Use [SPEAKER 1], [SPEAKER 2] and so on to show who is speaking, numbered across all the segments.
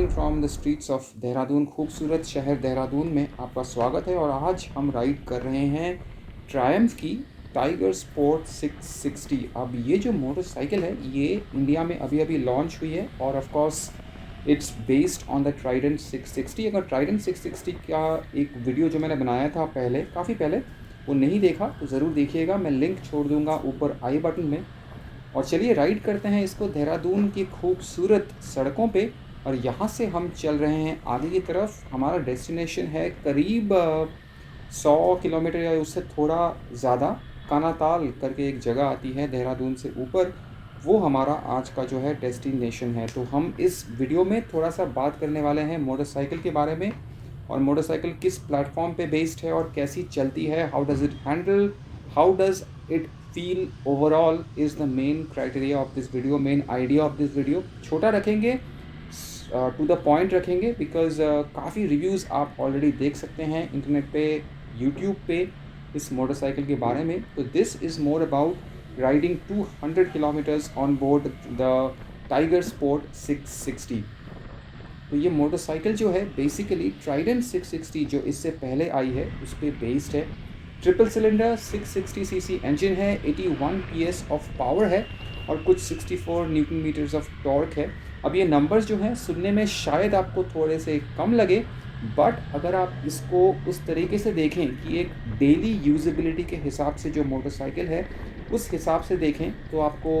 [SPEAKER 1] Morning from the streets of Dehradun. खूबसूरत शहर देहरादून में आपका स्वागत है और आज हम राइड कर रहे हैं ट्रायम्फ की टाइगर स्पोर्ट 660। अब ये जो मोटरसाइकिल है ये इंडिया में अभी अभी लॉन्च हुई है और of course it's based on the Trident 660। अगर ट्राइडेंट 660 का एक वीडियो जो मैंने बनाया था पहले, काफ़ी पहले, वो नहीं देखा तो ज़रूर देखिएगा। मैं लिंक छोड़ दूँगा ऊपर आई बटन में। और चलिए राइड करते हैं इसको देहरादून की खूबसूरत सड़कों पे। और यहाँ से हम चल रहे हैं आगे की तरफ। हमारा डेस्टिनेशन है करीब 100 किलोमीटर या उससे थोड़ा ज़्यादा। कानाताल करके एक जगह आती है देहरादून से ऊपर, वो हमारा आज का जो है डेस्टिनेशन है। तो हम इस वीडियो में थोड़ा सा बात करने वाले हैं मोटरसाइकिल के बारे में, और मोटरसाइकिल किस प्लेटफॉर्म पे बेस्ड है और कैसी चलती है, how does it handle, how does it feel overall is the main criteria of this video, main idea of this video. छोटा रखेंगे, टू द पॉइंट रखेंगे, बिकॉज काफ़ी रिव्यूज़ आप ऑलरेडी देख सकते हैं इंटरनेट पे, यूट्यूब पे इस मोटरसाइकिल के बारे में। तो this is more about riding 200 kilometres on board the tiger Sport 660। तो ये मोटरसाइकिल जो है बेसिकली ट्राइडेंट 660 जो इससे पहले आई है उस पर बेस्ड है। ट्रिपल सिलेंडर 660 सीसी इंजन है, 81 पीएस ऑफ पावर है और कुछ 64 न्यूटन मीटर्स ऑफ टॉर्क है। अब ये नंबर्स जो हैं सुनने में शायद आपको थोड़े से कम लगे, बट अगर आप इसको उस तरीके से देखें कि एक डेली यूजेबिलिटी के हिसाब से जो मोटरसाइकिल है उस हिसाब से देखें तो आपको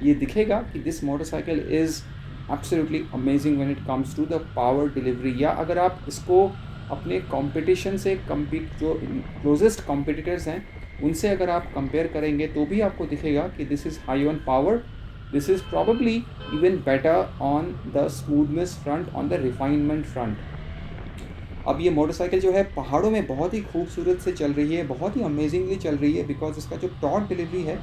[SPEAKER 1] ये दिखेगा कि this motorcycle is absolutely amazing when it comes to the power delivery. या अगर आप इसको अपने कंपटीशन से जो क्लोजेस्ट कॉम्पिटिटर्स हैं उनसे अगर आप कंपेयर करेंगे तो भी आपको दिखेगा कि this is high on power, this is probably even better on the smoothness front, on the refinement front. अब ये मोटरसाइकिल जो है पहाड़ों में बहुत ही खूबसूरत से चल रही है, बहुत ही अमेजिंगली चल रही है, बिकॉज इसका जो टॉर्क डिलीवरी है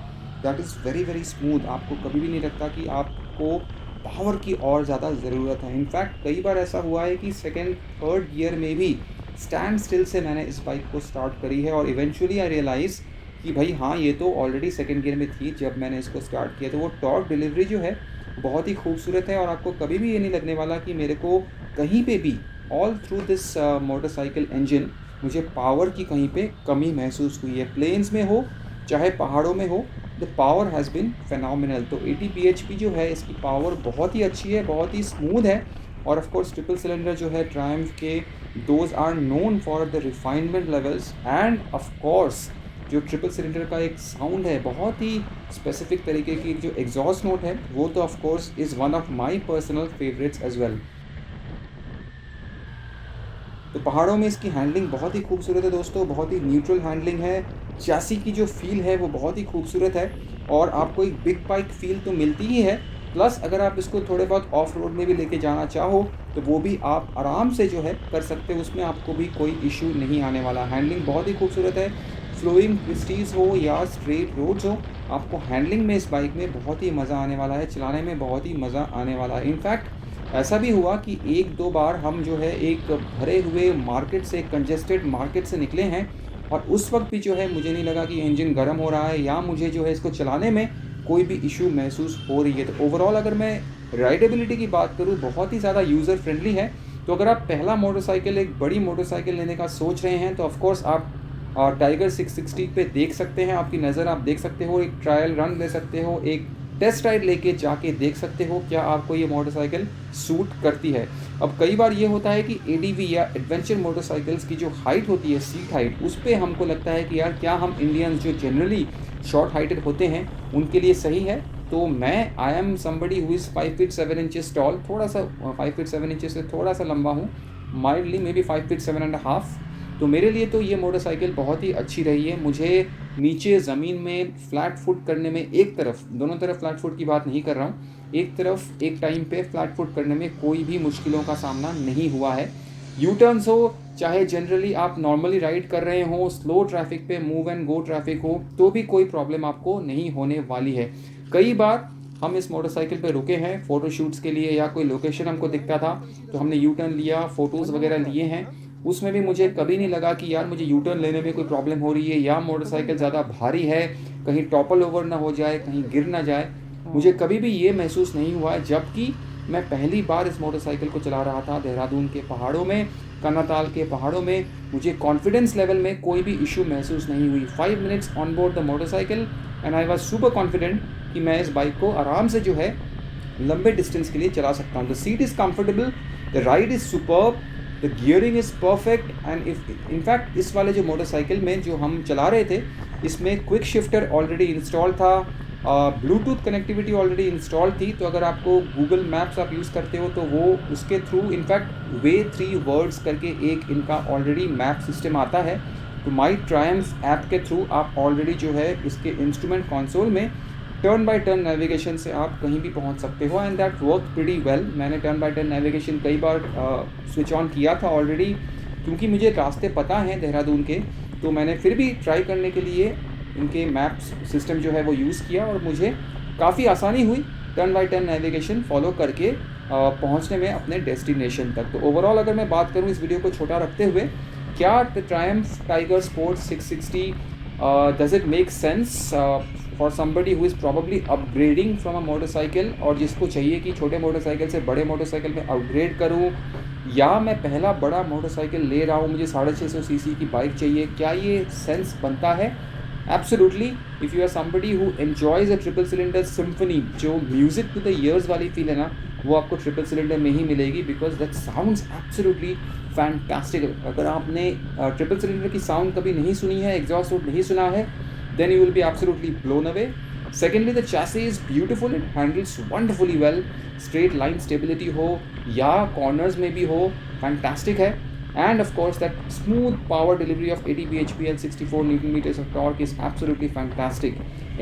[SPEAKER 1] that is very very smooth. आपको कभी भी नहीं लगता कि आपको पावर की और ज़्यादा ज़रूरत है। इनफैक्ट कई बार ऐसा हुआ है कि सेकेंड थर्ड गियर में भी स्टैंड स्टिल से मैंने इस बाइक को स्टार्ट करी है और इवेंचुअली आई रियलाइज़ कि भाई हाँ, ये तो ऑलरेडी सेकेंड गियर में थी जब मैंने इसको स्टार्ट किया। तो वो टॉर्क डिलीवरी जो है बहुत ही खूबसूरत है और आपको कभी भी ये नहीं लगने वाला कि मेरे को कहीं पे भी all through this motorcycle engine मुझे पावर की कहीं पे कमी महसूस हुई है। प्लेन्स में हो चाहे पहाड़ों में हो, the power has been phenomenal. तो 80 bhp जो है इसकी पावर बहुत ही अच्छी है, बहुत ही स्मूथ है। और ऑफ कोर्स ट्रिपल सिलेंडर जो है ट्रायम्फ के, those are known for the refinement levels. And of course जो ट्रिपल सिलेंडर का एक साउंड है बहुत ही स्पेसिफिक तरीके की, जो एग्जॉस्ट नोट है, वो तो of course is one of my personal favourites as well. तो पहाड़ों में इसकी हैंडलिंग बहुत ही खूबसूरत है दोस्तों, बहुत ही न्यूट्रल हैंडलिंग है। चैसी की जो फील है वो बहुत ही खूबसूरत है और आपको एक बिग बाइक फील तो मिलती ही है। प्लस अगर आप इसको थोड़े बहुत ऑफ रोड में भी लेके जाना चाहो तो वो भी आप आराम से जो है कर सकते हो, उसमें आपको भी कोई इशू नहीं आने वाला। हैंडलिंग बहुत ही खूबसूरत है। फ्लोइंग ट्विस्टीज़ हो या स्ट्रेट रोड्स हो, आपको हैंडलिंग में इस बाइक में बहुत ही मज़ा आने वाला है, चलाने में बहुत ही मज़ा आने वाला है। इनफैक्ट ऐसा भी हुआ कि एक दो बार हम जो है एक भरे हुए मार्केट से, कंजेस्टेड मार्केट से निकले हैं और उस वक्त भी जो है मुझे नहीं लगा कि इंजन गर्म हो रहा है या मुझे जो है इसको चलाने में कोई भी इशू महसूस हो रही है। तो ओवरऑल अगर मैं राइडेबिलिटी की बात करूँ, बहुत ही ज़्यादा यूज़र फ्रेंडली है। तो अगर आप पहला मोटरसाइकिल, एक बड़ी मोटरसाइकिल लेने का सोच रहे हैं तो ऑफकोर्स आप टाइगर 660 पे देख सकते हैं, आपकी नज़र आप देख सकते हो, एक ट्रायल रन ले सकते हो, एक टेस्ट राइड लेके जाके देख सकते हो क्या आपको ये मोटरसाइकिल सूट करती है। अब कई बार ये होता है कि एडीवी या एडवेंचर मोटरसाइकिल्स की जो हाइट होती है, सीट हाइट, उस पर हमको लगता है कि यार क्या हम इंडियंस जो जनरली शॉर्ट हाइटेड होते हैं उनके लिए सही है। तो मैं I am somebody who is 5 feet 7 inches tall, थोड़ा सा 5 फीट 7 इंचेस से थोड़ा सा लंबा हूँ, mildly may be 5 feet 7 and half. तो मेरे लिए तो ये मोटरसाइकिल बहुत ही अच्छी रही है। मुझे नीचे ज़मीन में फ्लैट फुट करने में, एक तरफ, दोनों तरफ फ्लैट फुट की बात नहीं कर रहा हूँ, एक तरफ एक टाइम पे फ्लैट फुट करने में कोई भी मुश्किलों का सामना नहीं हुआ है। यू टर्न्स हो चाहे जनरली आप नॉर्मली राइड कर रहे हो, स्लो ट्रैफिक पे, मूव एंड गो ट्रैफिक हो, तो भी कोई प्रॉब्लम आपको नहीं होने वाली है। कई बार हम इस मोटरसाइकिल पे रुके हैं फ़ोटोशूट्स के लिए या कोई लोकेशन हमको दिखता था तो हमने यू टर्न लिया, फ़ोटोज़ वगैरह लिए हैं। उसमें भी मुझे कभी नहीं लगा कि यार मुझे यू टर्न लेने में कोई प्रॉब्लम हो रही है या मोटरसाइकिल ज़्यादा भारी है, कहीं टॉपल ओवर ना हो जाए, कहीं गिर ना जाए। मुझे कभी भी ये महसूस नहीं हुआ है। जबकि मैं पहली बार इस मोटरसाइकिल को चला रहा था देहरादून के पहाड़ों में, कन्नाताल के पहाड़ों में। मुझे कॉन्फिडेंस लेवल में कोई भी इशू महसूस नहीं हुई। 5 minutes on board the motorcycle and I was super confident कि मैं इस बाइक को आराम से जो है लंबे डिस्टेंस के लिए चला सकता हूँ। The seat is comfortable, the ride is superb, the gearing is perfect and in fact इस वाले जो मोटरसाइकिल में जो हम चला रहे थे इसमें क्विक शिफ्टर ऑलरेडी इंस्टॉल था, ब्लूटूथ कनेक्टिविटी ऑलरेडी इंस्टॉल थी। तो अगर आपको गूगल मैप्स आप यूज़ करते हो तो वो उसके थ्रू इनफैक्ट वे 3 वर्ड्स करके एक इनका ऑलरेडी मैप सिस्टम आता है। तो माई ट्रायम्फ ऐप के थ्रू आप ऑलरेडी जो है इसके इंस्ट्रूमेंट कंसोल में टर्न बाय टर्न नेविगेशन से आप कहीं भी पहुंच सकते हो and that work pretty well. मैंने टर्न बाय टर्न नेविगेशन कई बार स्विच ऑन किया था ऑलरेडी, क्योंकि मुझे रास्ते पता हैं देहरादून के। तो मैंने फिर भी ट्राई करने के लिए इनके मैप्स सिस्टम जो है वो यूज़ किया और मुझे काफ़ी आसानी हुई turn by turn navigation follow करके पहुंचने में अपने डेस्टिनेशन तक। तो ओवरऑल अगर मैं बात करूं इस वीडियो को छोटा रखते हुए, क्या Triumph Tiger Sport 660 does it make sense for somebody who is probably upgrading from a motorcycle, और जिसको चाहिए कि छोटे मोटरसाइकिल से बड़े मोटरसाइकिल में अपग्रेड करूं, या मैं पहला बड़ा मोटरसाइकिल ले रहा हूं, मुझे 650 सीसी की बाइक चाहिए, क्या ये सेंस बनता है? Absolutely. If you are somebody who enjoys a triple cylinder symphony, जो म्यूज़िक टू द ईयर्स वाली फील है ना, वो आपको ट्रिपल सिलेंडर में ही मिलेगी, because that sounds absolutely fantastic. अगर आपने ट्रिपल सिलेंडर की साउंड कभी नहीं सुनी है, एग्जॉस्ट नहीं सुना है, then you will be absolutely blown away. Secondly, the chassis is beautiful, it handles wonderfully well, straight line stability हो या corners में भी हो, fantastic है। And of course that smooth power delivery of 80 bhp and 64 Newton meters of torque is absolutely fantastic.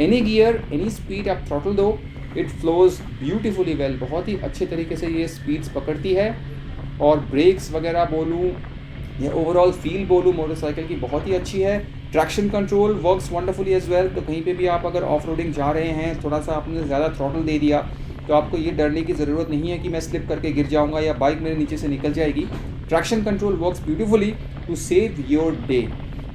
[SPEAKER 1] Any gear, any speed आप throttle दो, it flows beautifully well, बहुत ही अच्छे तरीके से ये स्पीड्स पकड़ती है। और ब्रेक्स वगैरह बोलूँ या ओवरऑल फील बोलूँ मोटरसाइकिल की बहुत ही अच्छी है। Traction control works wonderfully as well. तो कहीं पे भी आप अगर ऑफ रोडिंग जा रहे हैं, थोड़ा सा आपने ज़्यादा थ्रॉटल दे दिया तो आपको ये डरने की ज़रूरत नहीं है कि मैं स्लिप करके गिर जाऊंगा या बाइक मेरे नीचे से निकल जाएगी। Traction control works beautifully to save your day.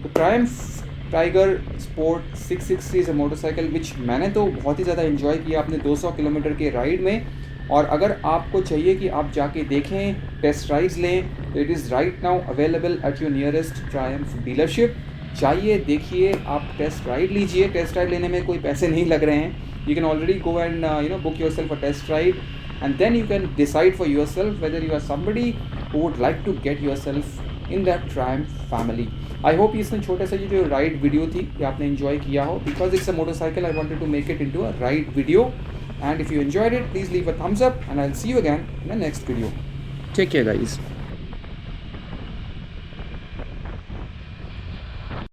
[SPEAKER 1] तो Triumph Tiger Sport 660 is a motorcycle which मैंने तो बहुत ही ज़्यादा इन्जॉय किया अपने 200 किलोमीटर के राइड में। और अगर आपको चाहिए कि आप जाके देखें, टेस्ट राइड्स लें, तो it is right now available at your nearest Triumph dealership. चाहिए देखिए, आप टेस्ट राइड लीजिए। टेस्ट राइड लेने में कोई पैसे नहीं लग रहे हैं। You can already go and book yourself a test ride and then you can decide for yourself whether you are somebody who would like to get yourself in that Triumph family. I hope इसमें छोटा सा ये जो ride video थी ये आपने enjoy किया हो, because it's a motorcycle I wanted to make it into a ride video. And if you enjoyed it, please leave a thumbs up and I'll see you again in the next video. Take care guys.